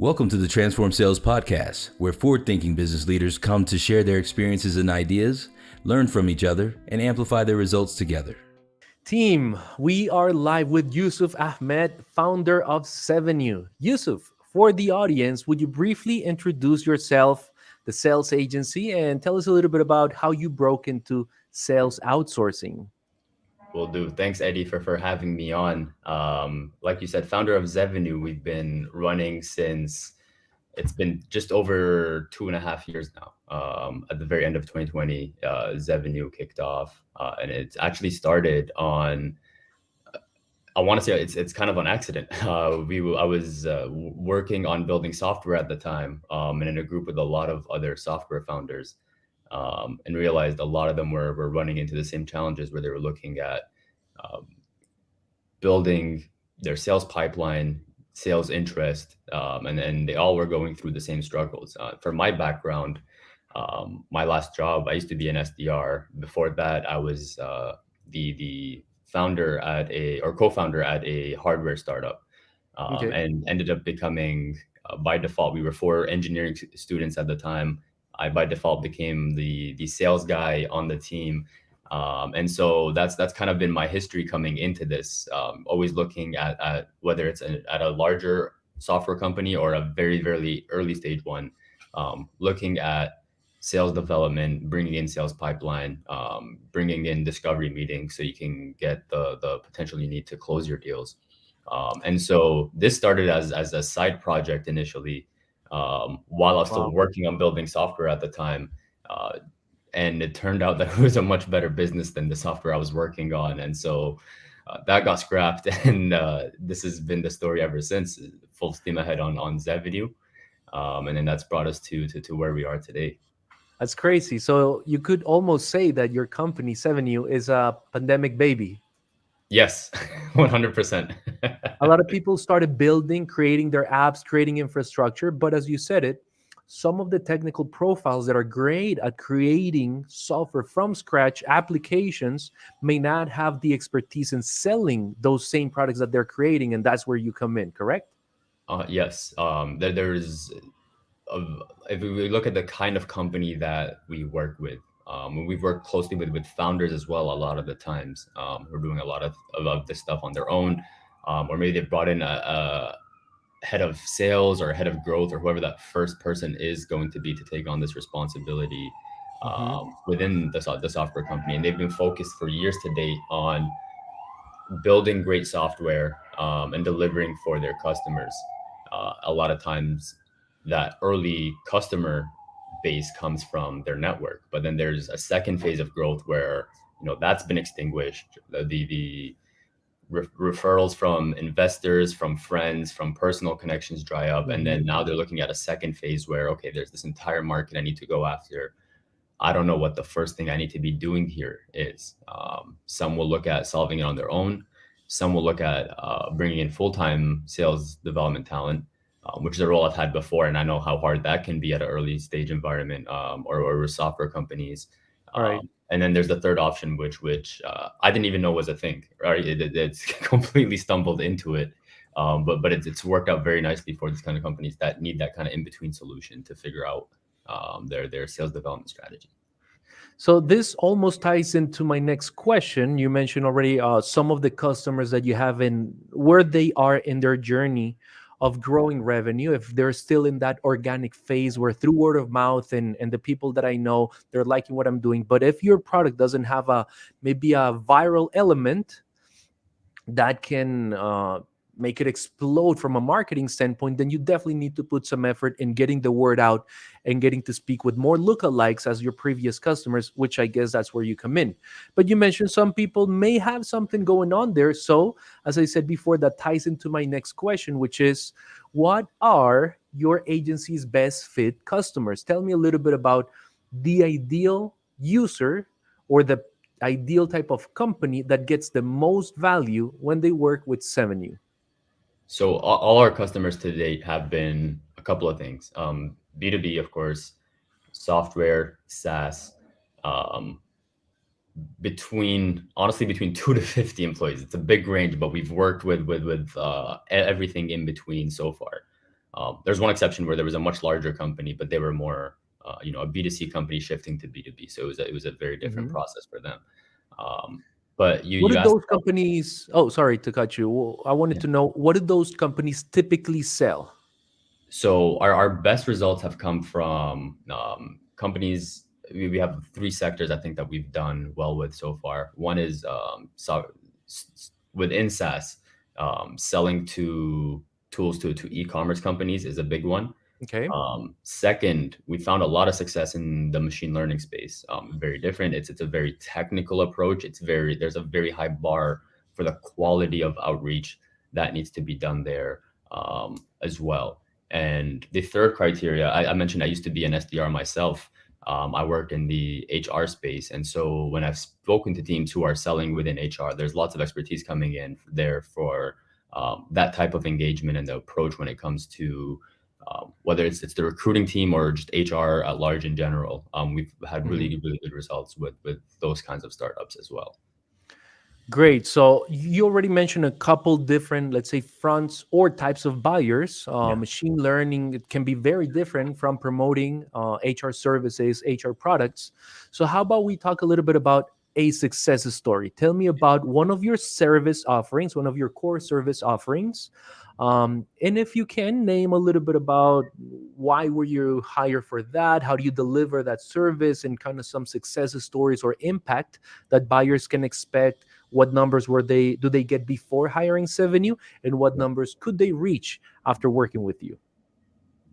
Welcome to the Transform Sales Podcast, where forward-thinking business leaders come to share their experiences and ideas, learn from each other, and amplify their results together. Team, we are live with Yusuf Ahmed, founder of Zevenue. Yusuf, for the audience, would you briefly introduce yourself, the sales agency, and tell us a little bit about how you broke into sales outsourcing? Will do. Thanks, Eddie, for having me on. Like you said, founder of Zevenue, we've been running since it's been just over 2.5 years now. At the very end of 2020, Zevenue kicked off, and it's actually started on. I want to say it's kind of on accident. I was working on building software at the time, and in a group with a lot of other software founders, and realized a lot of them were running into the same challenges where they were looking at um, building their sales pipeline, sales interest, and then they all were going through the same struggles. For my background, my last job, I used to be an SDR. Before that, I was the founder at a or co-founder at a hardware startup, Okay. and ended up becoming by default. We were four engineering students at the time. I by default became the sales guy on the team, and so that's kind of been my history coming into this. Always looking at whether it's at a larger software company or a very early stage one, looking at sales development, bringing in sales pipeline, bringing in discovery meetings so you can get the potential you need to close your deals. And so this started as a side project initially, while I was still Wow. working on building software at the time. Uh, and it turned out that it was a much better business than the software I was working on. And so that got scrapped. And this has been the story ever since, full steam ahead on Zevenue. And then that's brought us to where we are today. That's crazy. So you could almost say that your company, Zevenue, is a pandemic baby. Yes, 100%. A lot of people started building, creating their apps, creating infrastructure. But as you said it, some of the technical profiles that are great at creating software from scratch, applications, may not have the expertise in selling those same products that they're creating. And that's where you come in, correct? Yes, there's if we look at the kind of company that we work with, we've worked closely with founders as well. A lot of the times, who are doing a lot of this stuff on their own, or maybe they've brought in a head of sales or head of growth or whoever that first person is going to be to take on this responsibility Hmm. within the software company, and they've been focused for years to date on building great software, and delivering for their customers. A lot of times, that early customer base comes from their network, but then there's a second phase of growth where that's been extinguished. The referrals from investors, from friends, from personal connections dry up, and Hmm. then now they're looking at a second phase where, okay, there's this entire market I need to go after. I don't know what the first thing I need to be doing here is. Some will look at solving it on their own. Some will look at bringing in full-time sales development talent, which is a role I've had before, and I know how hard that can be at an early stage environment, or with software companies. All right. And then there's the third option, which I didn't even know was a thing. Right, it's completely stumbled into it, but it's worked out very nicely for these kind of companies that need that kind of in between solution to figure out their sales development strategy. So this almost ties into my next question. You mentioned already some of the customers that you have in where they are in their journey of growing revenue. If they're still in that organic phase where through word of mouth and the people that I know, they're liking what I'm doing. But if your product doesn't have a maybe a viral element, that can make it explode from a marketing standpoint, then you definitely need to put some effort in getting the word out and getting to speak with more lookalikes as your previous customers, which I guess that's where you come in. But you mentioned some people may have something going on there. So, as I said before, that ties into my next question, which is what are your agency's best fit customers? Tell me a little bit about the ideal user or the ideal type of company that gets the most value when they work with Zevenue. So all our customers to date have been a couple of things. B2B, of course, software, SaaS, um, between honestly between 2 to 50 employees. It's a big range, but we've worked with everything in between so far. There's one exception where there was a much larger company, but they were more, a B2C company shifting to B2B. So it was a very different Mhm. process for them. Um, but you What you did asked those about, companies? Oh, sorry to cut you. I wanted yeah. to know, what did those companies typically sell? So our best results have come from companies. We have three sectors I think that we've done well with so far. One is within SaaS, selling to tools to e-commerce companies is a big one. Okay. Second, we found a lot of success in the machine learning space. Very different. It's a very technical approach. There's a very high bar for the quality of outreach that needs to be done there, as well. And the third criteria, I mentioned I used to be an SDR myself. I worked in the HR space, and so when I've spoken to teams who are selling within HR, there's lots of expertise coming in there for that type of engagement and the approach when it comes to whether it's the recruiting team or just HR at large in general. We've had Mhm. really good results with those kinds of startups as well. Great. So you already mentioned a couple different, let's say, fronts or types of buyers. Yeah. Machine learning, it can be very different from promoting HR services, HR products. So how about we talk a little bit about a success story? Tell me about one of your service offerings, one of your core service offerings. And if you can name a little bit about why were you hired for that? How do you deliver that service, and kind of some success stories or impact that buyers can expect? What numbers do they get before hiring Zevenue, and what numbers could they reach after working with you?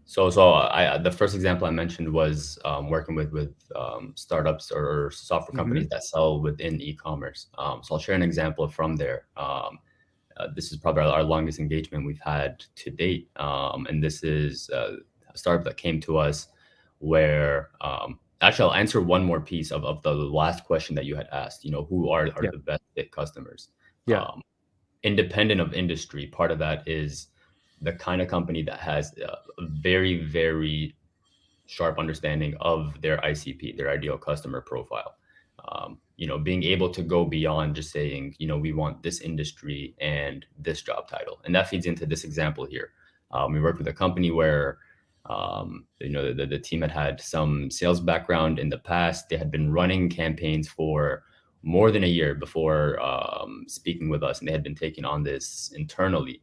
The first example I mentioned was working with startups or software companies Hmm. that sell within e-commerce. So I'll share an example from there. This is probably our longest engagement we've had to date, and this is a startup that came to us where actually I'll answer one more piece of the last question that you had asked. Who are Yeah, the best fit customers? yeah. Um, Independent of industry, part of that is the kind of company that has a very, very sharp understanding of their ICP, their ideal customer profile. Being able to go beyond just saying, we want this industry and this job title. And that feeds into this example here. We worked with a company where, the team had some sales background in the past. They had been running campaigns for more than a year before speaking with us, and they had been taking on this internally.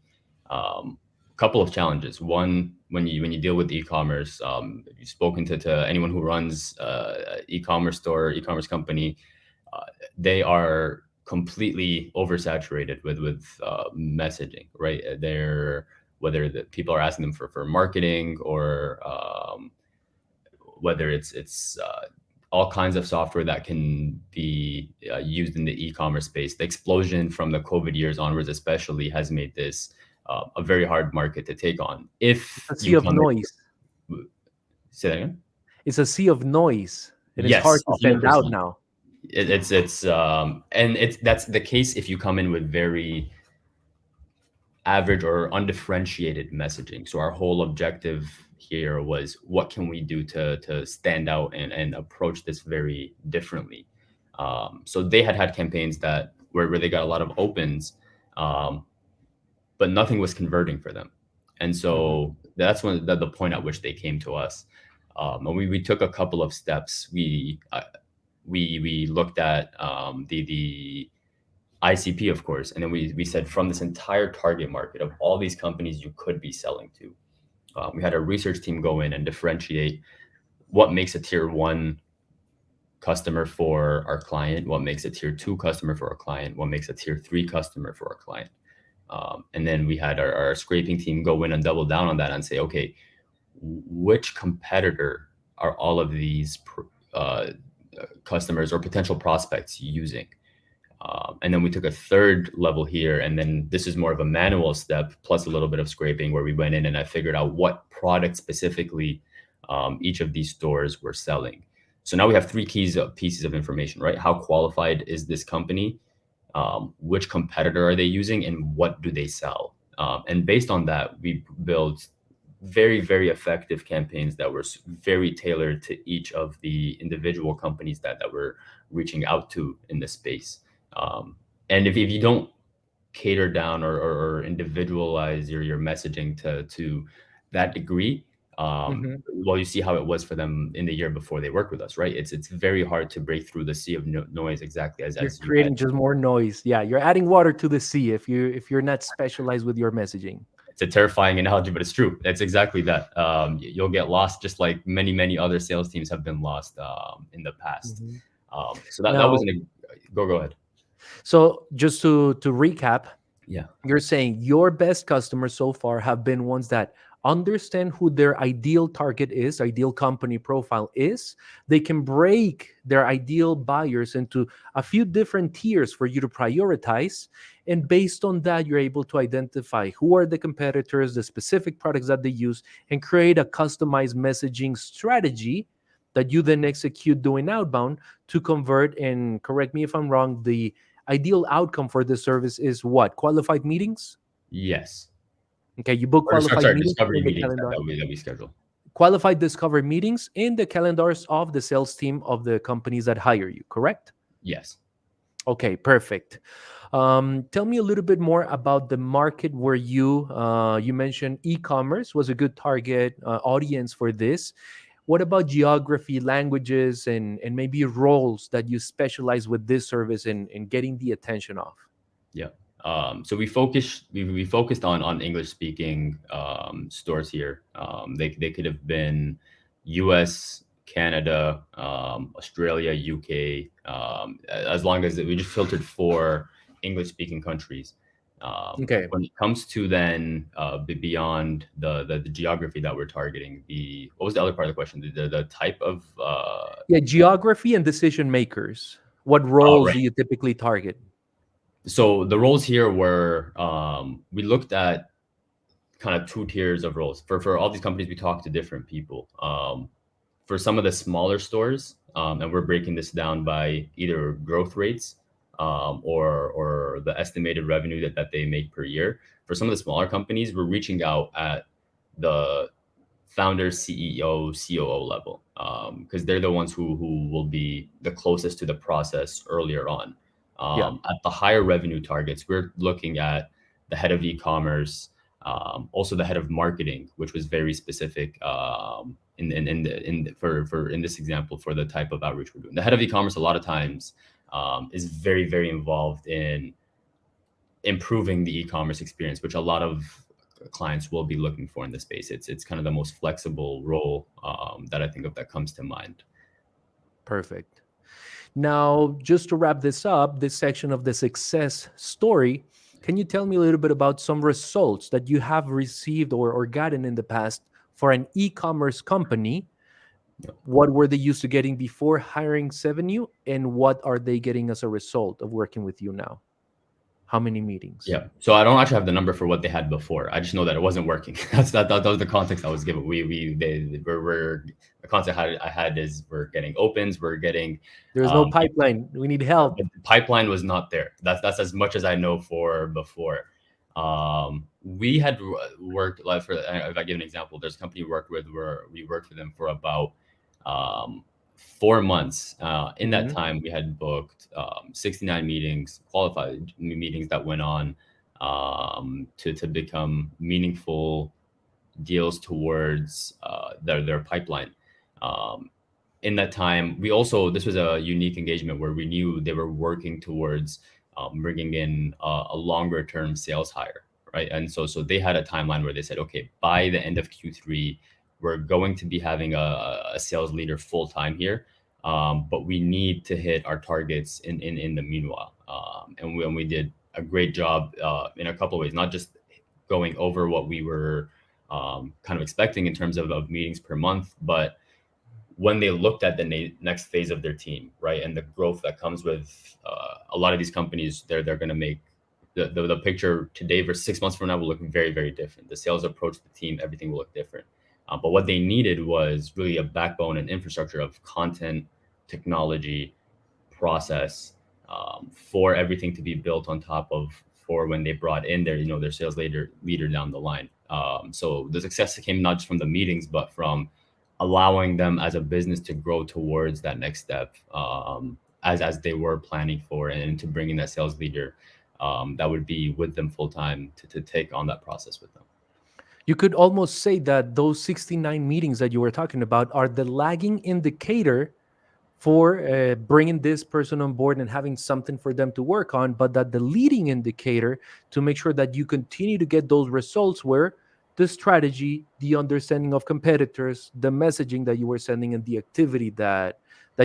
Couple of challenges. One, when you deal with e-commerce, if you've spoken to anyone who runs e-commerce store, e-commerce company, uh, they are completely oversaturated with messaging, right? They're Whether the people are asking them for marketing or whether it's all kinds of software that can be used in the e-commerce space. The explosion from the COVID years onwards, especially, has made this a very hard market to take on. It's If a sea you of come noise. in, say that again. It's a sea of noise, and it's hard Yes, to hundred stand out percent. now. And that's the case if you come in with very average or undifferentiated messaging. So our whole objective here was what can we do to stand out and approach this very differently. So they had campaigns that where they got a lot of opens, um, but nothing was converting for them. And Mhm. so that's when the point at which they came to us. And we took a couple of steps. We looked at the ICP, of course. And then we said from this entire target market of all these companies you could be selling to, we had a research team go in and differentiate what makes a tier one customer for our client, what makes a tier two customer for our client, what makes a tier three customer for our client. And then we had our scraping team go in and double down on that and say, okay, which competitor are all of these customers or potential prospects using? And then we took a third level here, and then this is more of a manual step plus a little bit of scraping where we went in and I figured out what product specifically each of these stores were selling. So now we have three pieces of information, right? How qualified is this company? Which competitor are they using, and what do they sell? And based on that, we built very, very effective campaigns that were very tailored to each of the individual companies that we're reaching out to in this space. And if you don't cater down or individualize your messaging to that degree, Mhm. well, you see how it was for them in the year before they worked with us, right? It's very hard to break through the sea of noise, exactly You're as you creating mentioned. just more noise. Yeah, you're adding water to the sea if you're not specialized with your messaging. It's a terrifying analogy, but it's true. It's exactly that. You'll get lost, just like many other sales teams have been lost in the past. Mhm. So that Now, wasn't a go ahead. so just to recap, Yeah. you're saying your best customers so far have been ones that understand who their ideal target is, ideal company profile is. They can break their ideal buyers into a few different tiers for you to prioritize. And based on that, you're able to identify who are the competitors, the specific products that they use, and create a customized messaging strategy that you then execute doing outbound to convert. And correct me if I'm wrong, the ideal outcome for this service is what? Qualified meetings? Yes. Okay, you book Or sorry, qualified sorry, meetings discovery in the meetings calendar. that we schedule. Qualified discovery meetings in the calendars of the sales team of the companies that hire you, correct? Yes. Okay, perfect. Tell me a little bit more about the market where you mentioned e-commerce was a good target audience for this. What about geography, languages, and maybe roles that you specialize with this service in getting the attention of? Yeah. So we focused on English speaking stores here. They could have been U.S., Canada, Australia, UK. As long as we just filtered for English speaking countries. Okay. When it comes to then beyond the geography that we're targeting, the what was the other part of the question? The type of Yeah, geography and decision makers. What oh, roles right. do you typically target? So the roles here were we looked at kind of two tiers of roles for all these companies. We talk to different people. For some of the smaller stores, and we're breaking this down by either growth rates or the estimated revenue that they make per year. For some of the smaller companies, we're reaching out at the founder, CEO, COO level, because they're the ones who will be the closest to the process earlier on. Yeah, At the higher revenue targets, we're looking at the head of e-commerce, also the head of marketing, which was very specific for in this example for the type of outreach we're doing. The head of e-commerce a lot of times is very involved in improving the e-commerce experience, which a lot of clients will be looking for in this space. It's kind of the most flexible role that I think of that comes to mind. perfect. Now, just to wrap this up, this section of the success story, can you tell me a little bit about some results that you have received or gotten in the past for an e-commerce company? What were they used to getting before hiring Zevenue, and what are they getting as a result of working with you now? How many meetings? Yeah. So I don't actually have the number for what they had before. I just know that it wasn't working. That was the context I was given. We're the context I had is we're getting opens, we're getting There's no um, pipeline. We need help. but the pipeline was not there. That's as much as I know for before. We had worked like for if I give an example, there's a company we worked with where we worked for them for about 4 months. In that Mhm. time, we had booked 69 meetings, qualified meetings that went on to become meaningful deals towards their pipeline. Um, in that time, we also this was a unique engagement where we knew they were working towards bringing in a longer term sales hire, right? And so they had a timeline where they said, okay, by the end of Q3, we're going to be having a sales leader full time here, but we need to hit our targets in the meanwhile. And we did a great job in a couple of ways, not just going over what we were kind of expecting in terms of meetings per month, but when they looked at the next phase of their team, right, and the growth that comes with a lot of these companies, they're going to make the picture today versus 6 months from now will look very different. The sales approach, the team, everything will look different. But what they needed was really a backbone and infrastructure of content, technology, process for everything to be built on top of for when they brought in their their sales leader down the line. So the success came not just from the meetings, but from allowing them as a business to grow towards that next step as they were planning for, and to bring in that sales leader that would be with them full time to take on that process with them. You could almost say that those 69 meetings that you were talking about are the lagging indicator for bringing this person on board and having something for them to work on, but that the leading indicator to make sure that you continue to get those results were the strategy, the understanding of competitors, the messaging that you were sending, and the activity that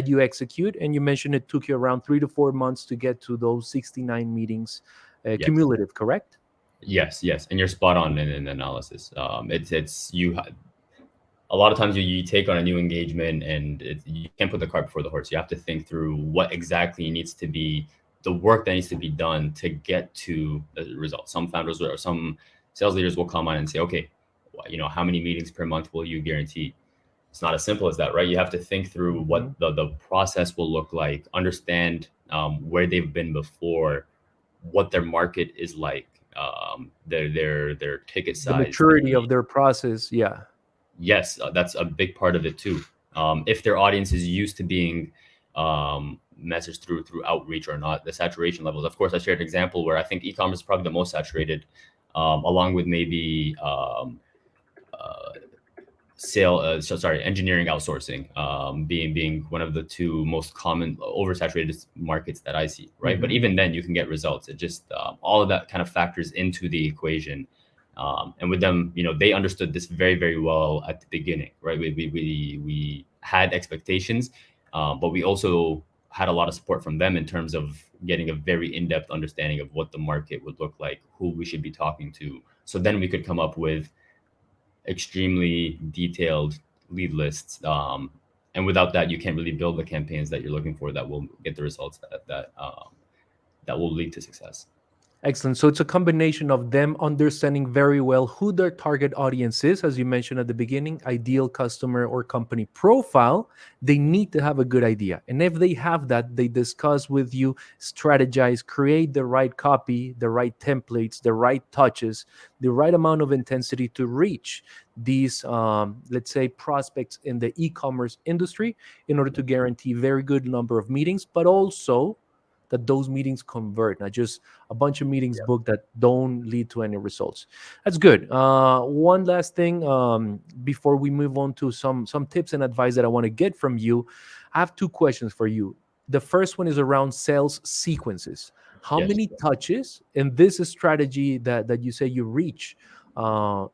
you execute. And you mentioned it took you around 3 to 4 months to get to those 69 meetings Yes. cumulative, correct? Yes, and you're spot on in an analysis. It's you. A lot of times you take on a new engagement and you can't put the cart before the horse. You have to think through what exactly needs to be the work that needs to be done to get to the result. Some founders or some sales leaders will come on and say, okay, how many meetings per month will you guarantee? It's not as simple as that, right? You have to think through what Mhm. the process will look like, understand where they've been before, what their market is like, their ticket The size, their maturity of their process, yeah. yes, that's a big part of it too. If their audience is used to being messaged through outreach or not, the saturation levels. Of course, I shared an example where I think e-commerce is probably the most saturated, along with maybe uh, engineering outsourcing, being one of the two most common oversaturated markets that I see, right? But Mhm. even then, you can get results. It just all of that kind of factors into the equation. And with them, they understood this very, very well at the beginning, right? We had expectations, but we also had a lot of support from them in terms of getting a very in-depth understanding of what the market would look like, who we should be talking to. So then we could come up with extremely detailed lead lists. And without that, you can't really build the campaigns that you're looking for that will get the results that will lead to success. Excellent. So it's a combination of them understanding very well who their target audience is, as you mentioned at the beginning, ideal customer or company profile. They need to have a good idea. And if they have that, they discuss with you, strategize, create the right copy, the right templates, the right touches, the right amount of intensity to reach these, let's say, prospects in the e commerce industry in order to guarantee very good number of meetings, but also that those meetings convert, not just a bunch of meetings booked that don't lead to any results. That's good. One last thing before we move on to some tips and advice that I want to get from you. I have two questions for you. The first one is around sales sequences. How Yes. many touches in this strategy that you say you reach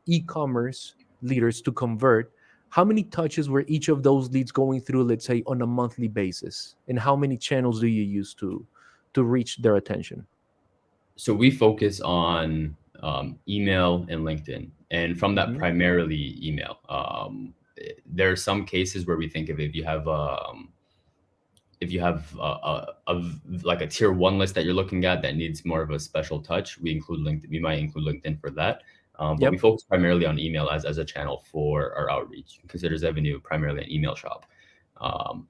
e-commerce leaders to convert? How many touches were each of those leads going through, let's say, on a monthly basis? And how many channels do you use to reach their attention? So we focus on email and LinkedIn, and from that, Mhm. primarily email. There are some cases where we think of if you have like a tier one list that you're looking at that needs more of a special touch, we include LinkedIn. We might include LinkedIn for that. But we Yep. focus primarily on email as a channel for our outreach. Consider Zevenue primarily an email shop. Um,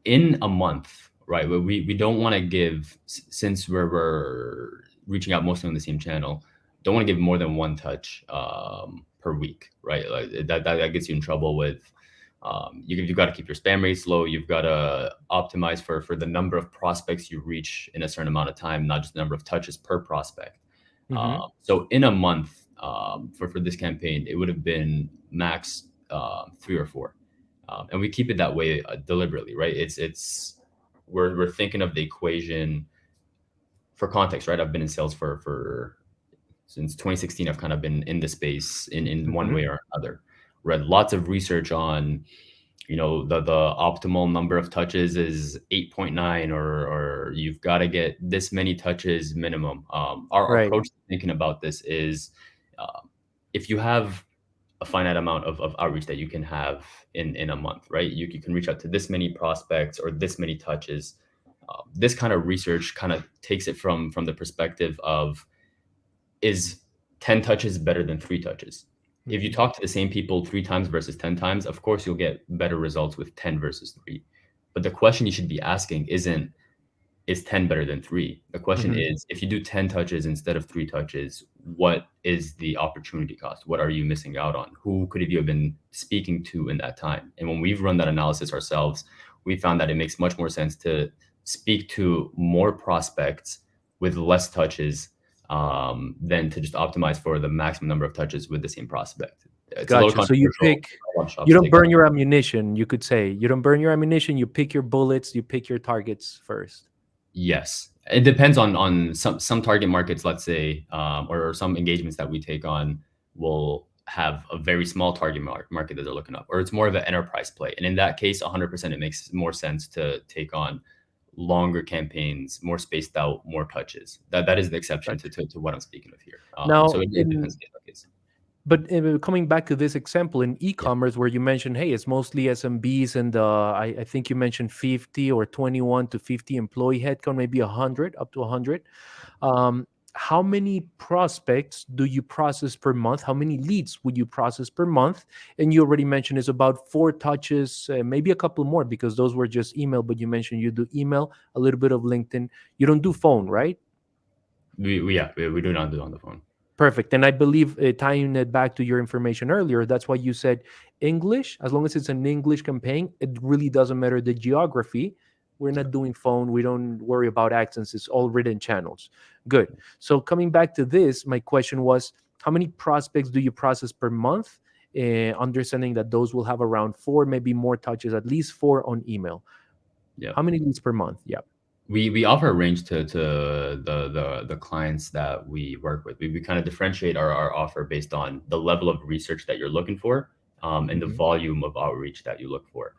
in a month, right? We don't want to give since we're reaching out mostly on the same channel. Don't want to give more than one touch per week, right? Like that gets you in trouble with. You've got to keep your spam rates low. You've got to optimize for the number of prospects you reach in a certain amount of time, not just the number of touches per prospect. Hmm. So in a month, for this campaign, it would have been max 3 or 4, and we keep it that way deliberately, right? It's we're thinking of the equation for context, right? I've been in sales for since 2016. I've kind of been in the space in one Hmm. way or another. Read lots of research on the optimal number of touches is 8.9, or you've got to get this many touches minimum. Our Right. approach to thinking about this is uh, if you have a finite amount of outreach that you can have in a month, right? You can reach out to this many prospects or this many touches. This kind of research kind of takes it from the perspective of, is 10 touches better than 3 touches? If you Hmm. talk to the same people 3 times versus 10 times, of course you'll get better results with 10 versus 3. But the question you should be asking isn't, is 10 better than 3? The question Hmm. is, if you do 10 touches instead of 3 touches, what is the opportunity cost? What are you missing out on? Who could you have been speaking to in that time? And when we've run that analysis ourselves, we found that it makes much more sense to speak to more prospects with less touches, than to just optimize for the maximum number of touches with the same prospect. It's a little Gotcha. So you controversial. pick, A lot of you shops don't take that. burn your ammunition, you could say. You don't burn your ammunition, you pick your bullets, you pick your targets first. Yes, it depends on some target markets. Let's say, or some engagements that we take on will have a very small target market that they're looking up, or it's more of an enterprise play. And in that case, 100%, it makes more sense to take on longer campaigns, more spaced out, more touches. That is the exception Gotcha. to what I'm speaking of here. So Now, it depends case by case. but coming back to this example in Yeah, e-commerce where you mentioned, hey, it's mostly SMBs and I think you mentioned 50 or 21 to 50 employee headcount, maybe 100, up to 100. How many prospects do you process per month? How many leads would you process per month? And you already mentioned it's about 4 touches, maybe a couple more because those were just email, but you mentioned you do email, a little bit of LinkedIn. You don't do phone, right? we do not do it on the phone. Perfect. And I believe tying it back to your information earlier, that's why you said English, as long as it's an English campaign, it really doesn't matter the geography. We're not doing phone. We don't worry about accents. It's all written channels. Good. So coming back to this, my question was, how many prospects do you process per month? Understanding that those will have around 4, maybe more touches, at least 4 on email. Yeah. How many leads per month? Yeah. We offer a range to the clients that we work with. We kind of differentiate our offer based on the level of research that you're looking for, and the Mhm. volume of outreach that you look for.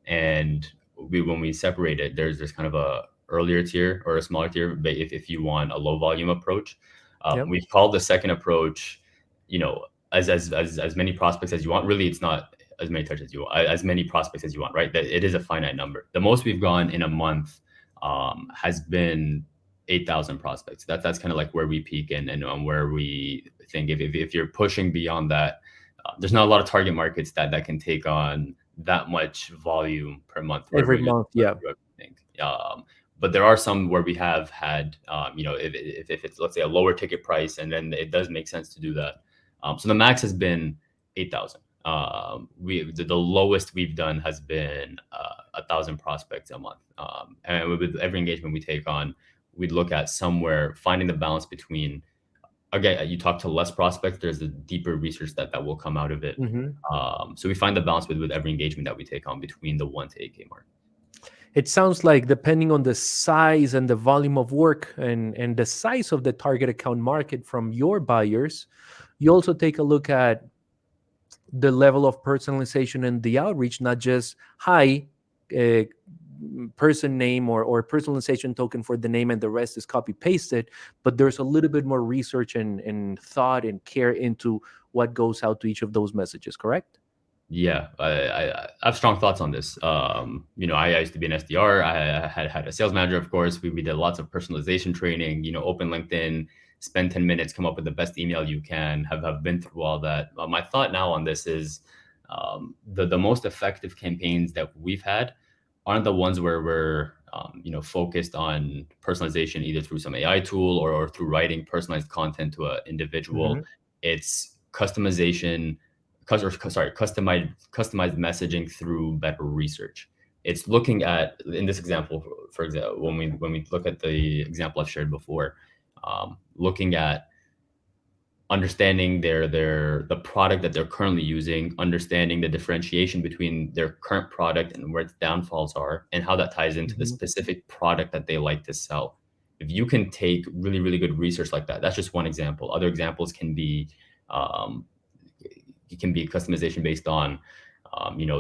And when we separate it, there's kind of a earlier tier or a smaller tier. But if you want a low volume approach, Yep. we've called the second approach, as many prospects as you want. Really, it's not as many touches as you want, as many prospects as you want, right? That it is a finite number. The most we've gone in a month has been 8,000 prospects. That's kind of like where we peak and where we think if you're pushing beyond that, there's not a lot of target markets that can take on that much volume per month. Every Where you month. Yeah. think. But there are some where we have had, if it's, let's say, a lower ticket price, and then it does make sense to do that. So the max has been 8,000. The lowest we've done has been 1,000 prospects a month. And with every engagement we take on, we'd look at somewhere finding the balance between. Again, you talk to less prospects, there's a deeper research that will come out of it. Mhm. So we find the balance with every engagement that we take on between the 1 to 8K mark. It sounds like depending on the size and the volume of work and the size of the target account market from your buyers, you also take a look at the level of personalization and the outreach, not just hi, uh, person name or personalization token for the name and the rest is copy pasted, but there's a little bit more research and thought and care into what goes out to each of those messages, correct? Yeah, I have strong thoughts on this. I used to be an SDR. I had a sales manager, of course. We did lots of personalization training. Open LinkedIn, spend 10 minutes, come up with the best email you can. Have been through all that. My thought now on this is, the most effective campaigns that we've had aren't the ones where we're focused on personalization either through some AI tool or through writing personalized content to an individual. Hmm. It's customization customized messaging through better research. It's looking at, in this example, for example, when we look at the example I've shared before, looking at understanding the product that they're currently using, understanding the differentiation between their current product and where its downfalls are, and how that ties into the Hmm. specific product that they like to sell. If you can take really, really good research like that, that's just one example. Other examples can be, um, it can be customization based on,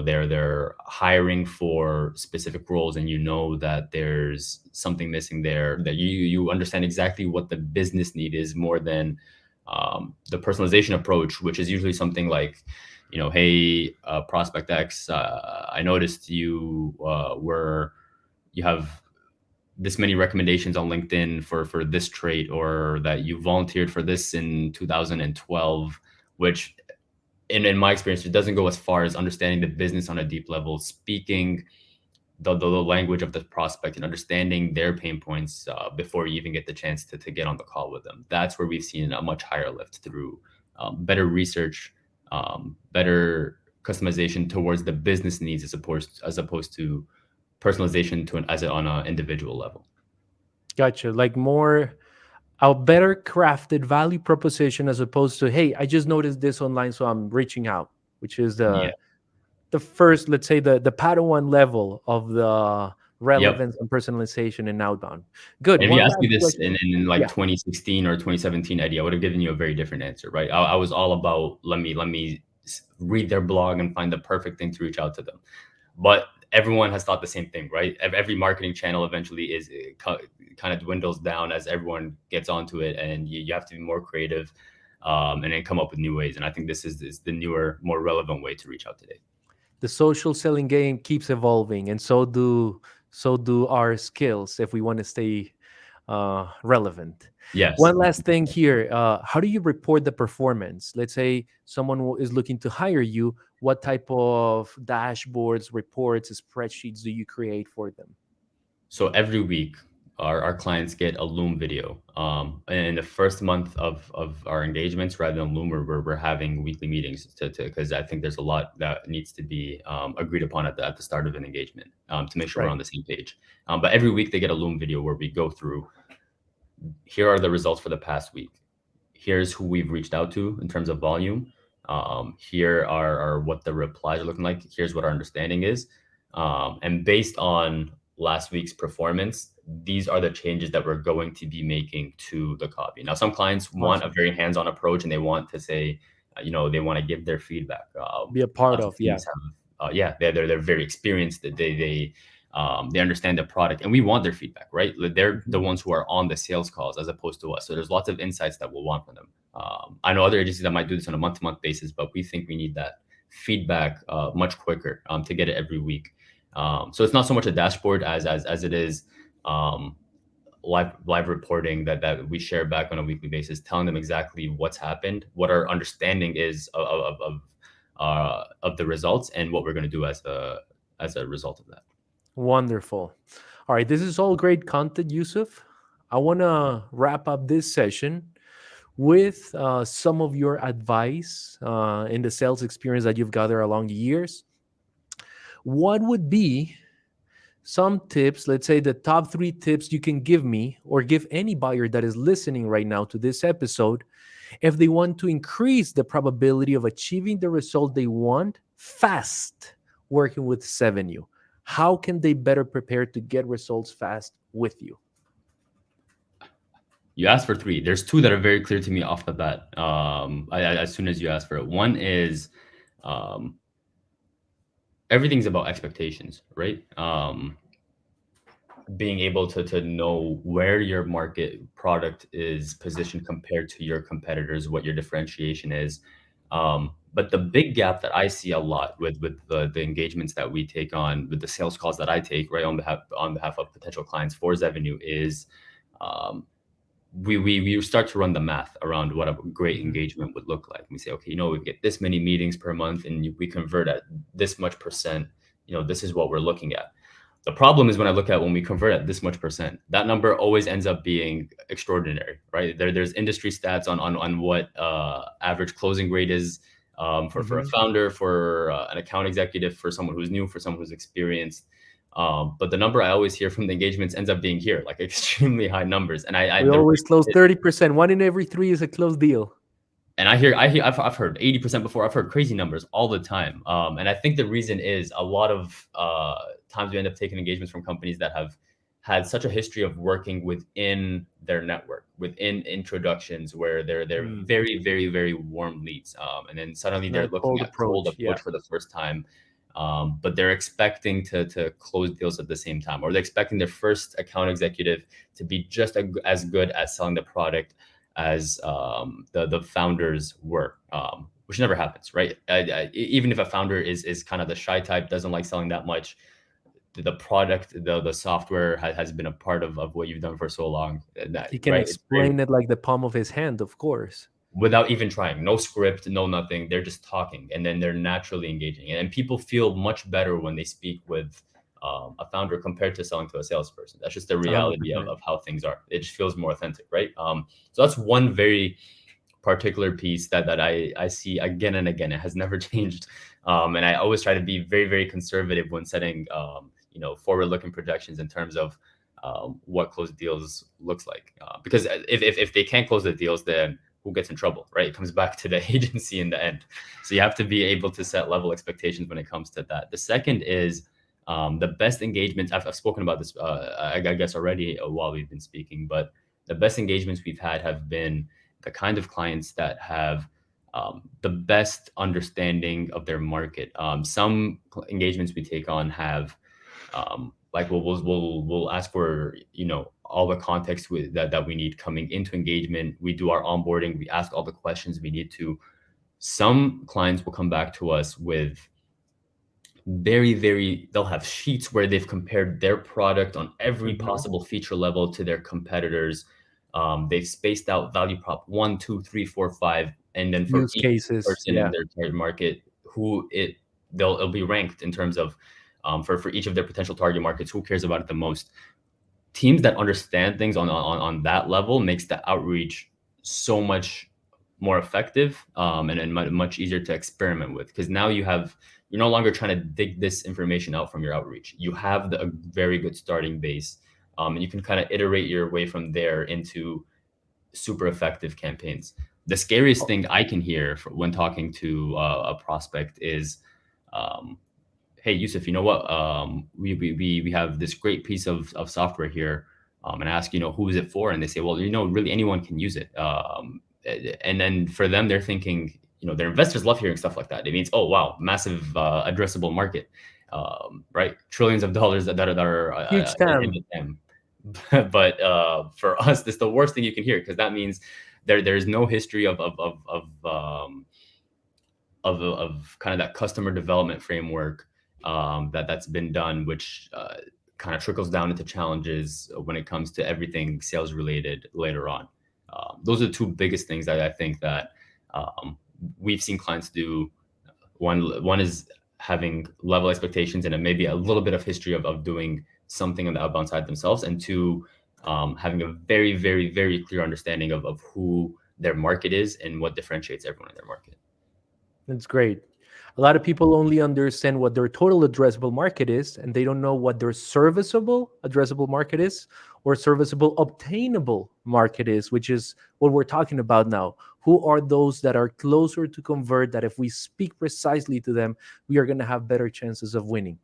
they're hiring for specific roles, and that there's something missing there, that you understand exactly what the business need is more than the personalization approach, which is usually something like, hey, prospect X, I noticed you have this many recommendations on LinkedIn for this trait, or that you volunteered for this in 2012, which in my experience, it doesn't go as far as understanding the business on a deep level, speaking the language of the prospect and understanding their pain points before you even get the chance to get on the call with them. That's where we've seen a much higher lift through better research, better customization towards the business needs as opposed to personalization on an individual level. Gotcha. Like more a better crafted value proposition as opposed to, hey, I just noticed this online, so I'm reaching out, which is Yeah. the first, let's say, the Padawan level of the Yep. relevance and personalization in outbound. Good. And if you One asked me last this question. in like Yeah. 2016 or 2017, Eddie, I would have given you a very different answer, right? I was all about let me read their blog and find the perfect thing to reach out to them. But everyone has thought the same thing, right? Every marketing channel eventually kind of dwindles down as everyone gets onto it, and you have to be more creative, and then come up with new ways. And I think this is the newer, more relevant way to reach out today. The social selling game keeps evolving, and so do our skills if we want to stay relevant. Yes. One last thing here: how do you report the performance? Let's say someone is looking to hire you. What type of dashboards, reports, spreadsheets do you create for them? So every week, our clients get a Loom video. In the first month of our engagements, rather than Loom, we're having weekly meetings because I think there's a lot that needs to be agreed upon at the start of an engagement, to make sure we're Right. on the same page. But every week they get a Loom video where we go through, here are the results for the past week. Here's who we've reached out to in terms of volume. Here are what the replies are looking like. Here's what our understanding is. And based on last week's performance, these are the changes that we're going to be making to the copy. Now, some clients want a Awesome. very hands-on approach and they want to say, they want to give their feedback. Be a part Lots of of, yeah. teams have, yeah, they're very experienced. They understand the product, and we want their feedback, right? Like, they're the Mhm. ones who are on the sales calls as opposed to us. So there's lots of insights that we'll want from them. I know other agencies that might do this on a month-to-month basis, but we think we need that feedback much quicker, to get it every week. So it's not so much a dashboard as it is, um, live reporting that we share back on a weekly basis, telling them exactly what's happened, what our understanding is of the results, and what we're going to do as a result of that. Wonderful. All right, this is all great content, Yusuf. I want to wrap up this session with some of your advice in the sales experience that you've gathered along the years. What would be some tips, let's say the top 3 tips you can give me or give any buyer that is listening right now to this episode if they want to increase the probability of achieving the result they want fast working with Zevenue? How can they better prepare to get results fast with you? You asked for three. There's two that are very clear to me off the bat. As soon as you ask for it, one is, um, everything's about expectations, right? Being able to know where your market product is positioned compared to your competitors, what your differentiation is. But the big gap that I see a lot with the engagements that we take on, with the sales calls that I take, right, on behalf of potential clients for Zevenue, is, um, we start to run the math around what a great Mhm. engagement would look like. We say, okay, we get this many meetings per month, and we convert at this much percent. This is what we're looking at. The problem is, when we convert at this much percent, that number always ends up being extraordinary, right? There's industry stats on what average closing rate is, for a Mhm. founder, for an account executive, for someone who's new, for someone who's experienced. But the number I always hear from the engagements ends up being here, like extremely high numbers. And We the always close reason 30%. One in every three is a closed deal. and I've heard 80% before. I've heard crazy numbers all the time. And I think the reason is, a lot of times we end up taking engagements from companies that have had such a history of working within their network, within introductions, where they're Mm. very, very, very warm leads. And then suddenly they're Not looking cold at cold approach. Yeah. approach for the first time. But they're expecting to close deals at the same time, or they're expecting their first account executive to be just as good at selling the product as, the founders were, which never happens, right? Even if a founder is kind of the shy type, doesn't like selling that much, the product, the software has been a part of what you've done for so long, that, He can right? It's very, explain it like the palm of his hand, of course. without even trying, no script, no nothing. They're just talking, and then they're naturally engaging, and people feel much better when they speak with, a founder, compared to selling to a salesperson. That's just the reality of, 100%. of how things are. It just feels more authentic, right? So that's one very particular piece that I see again and again. It has never changed. And I always try to be very, very conservative when setting, forward looking projections in terms of what closed deals looks like. Because if they can't close the deals, then who gets in trouble, right? It comes back to the agency in the end. So you have to be able to set level expectations when it comes to that. The second is the best engagements. I've spoken about this, I guess, already while we've been speaking, but the best engagements we've had have been the kind of clients that have the best understanding of their market. Some engagements we take on have like we'll ask for all the context that we need coming into engagement. We do our onboarding. We ask all the questions we need to. Some clients will come back to us with they'll have sheets where they've compared their product on every possible feature level to their competitors. They've spaced out value prop 1, 2, 3, 4, 5, and then for Use each cases. person in their target market, it'll be ranked in terms of for each of their potential target markets, who cares about it the most. Teams that understand things on that level makes the outreach so much more effective, and much easier to experiment with, because now you're no longer trying to dig this information out from your outreach. You have a very good starting base, and you can kind of iterate your way from there into super effective campaigns. The scariest thing I can hear when talking to a prospect is, hey, Yusuf, you know what? We have this great piece of software here, and ask, who is it for? And they say, well, really anyone can use it. And then for them, they're thinking, their investors love hearing stuff like that. It means, oh, wow, massive addressable market, right? Trillions of dollars that are Huge in TAM. the TAM. But for us, that's the worst thing you can hear, because that means there's no history of kind of that customer development framework that's been done, which kind of trickles down into challenges when it comes to everything sales related later on. Those are the two biggest things that I think that we've seen clients do. One is having level expectations and maybe a little bit of history of doing something on the outbound side themselves, and two, having a very, very, very clear understanding of who their market is and what differentiates everyone in their market. That's great. A lot of people only understand what their total addressable market is, and they don't know what their serviceable addressable market is, or serviceable obtainable market is, which is what we're talking about now. Who are those that are closer to convert, that if we speak precisely to them, we are going to have better chances of winning?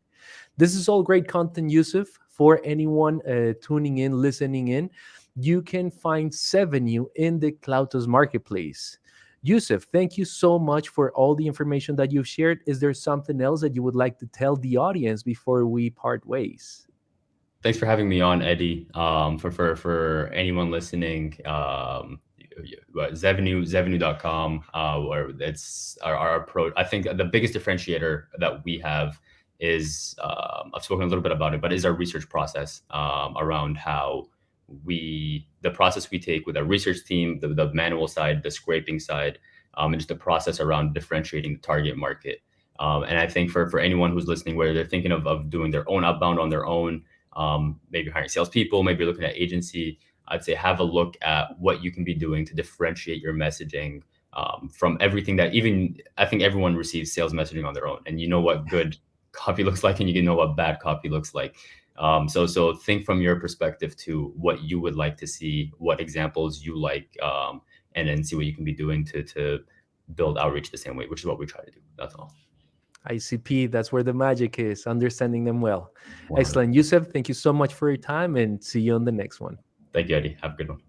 This is all great content, Yusuf. For anyone tuning in, listening in, you can find Zevenue in the CloudTask marketplace. Yusuf, thank you so much for all the information that you've shared. Is there something else that you would like to tell the audience before we part ways? Thanks for having me on, Eddie. For anyone listening, Zevenue.com, where it's our approach. I think the biggest differentiator that we have is, I've spoken a little bit about it, but is our research process around how the process we take with our research team, the manual side, the scraping side, and just the process around differentiating the target market. And I think for anyone who's listening, where they're thinking of doing their own outbound on their own, maybe hiring salespeople, maybe looking at agency, I'd say have a look at what you can be doing to differentiate your messaging from everything that I think everyone receives sales messaging on their own. And you know what good copy looks like, and you know what bad copy looks like. So think from your perspective to what you would like to see, what examples you like, and then see what you can be doing to build outreach the same way, which is what we try to do. That's all. ICP, that's where the magic is, understanding them well. 100%. Excellent. Yusuf, thank you so much for your time, and see you on the next one. Thank you, Eddie. Have a good one.